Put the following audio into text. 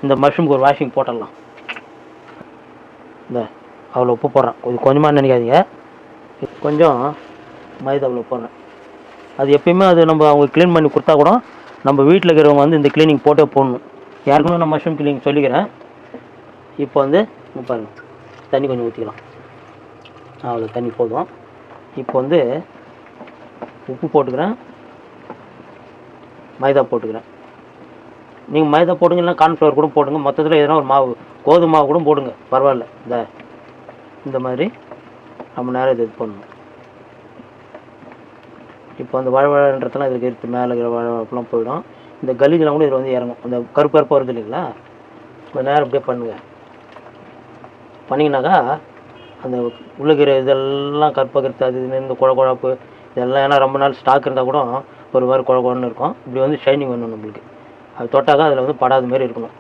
இந்த மஷ்ரூம்க்கு ஒரு வாஷிங் போட்டுடலாம். இந்த அவ்வளோ உப்பு போடுறேன், இது கொஞ்சமாக நினைக்காதீங்க. கொஞ்சம் மைதா அவ்வளோ போடுறேன். அது எப்பயுமே அது நம்ம அவங்க க்ளீன் பண்ணி கொடுத்தா கூட நம்ம வீட்டில் இருக்கிறவங்க வந்து இந்த க்ளீனிங் போட்டே போடணும். யாருக்குமே நான் மஷ்ரூம் க்ளீனிங் சொல்லிக்கிறேன். இப்போ வந்து பாருங்கள், தண்ணி கொஞ்சம் ஊற்றிக்கலாம். அவ்வளோ தண்ணி போதும். இப்போ வந்து உப்பு போட்டுக்கிறேன், மைதா போட்டுக்கிறேன். நீங்கள் மைதா போடுங்கன்னா கார்ன்ஃப்ளவர் கூட போடுங்க, மொத்தத்தில் எதனா ஒரு மாவு, கோதுமை மாவு கூட போடுங்க, பரவாயில்ல. இந்த மாதிரி நம்ம நேரம் இது பண்ணணும். இப்போ அந்த வாழைவாழன்றதுலாம் இதுக்கு எடுத்து மேலே இருக்கிற வாழைப்பெல்லாம் போயிடும். இந்த கலீஜெலாம் கூட இதில் வந்து இறங்கும். அந்த கருப்பு கருப்பாக வருது இல்லைங்களா, கொஞ்சம் நேரம் அப்படியே பண்ணுங்கள். பண்ணிங்கனாக்கா அந்த உள்ளுக்கிற இதெல்லாம் கற்பகிறது, அது இந்த குழப்பு இதெல்லாம், ஏன்னா ரொம்ப நாள் ஸ்டாக் இருந்தால் கூட ஒரு மாதிரி குழன்னு இருக்கும். இப்படி வந்து ஷைனிங் வேணும் நம்மளுக்கு. அது தொட்டாக்கா அதில் வந்து படாத மாரி இருக்கணும்.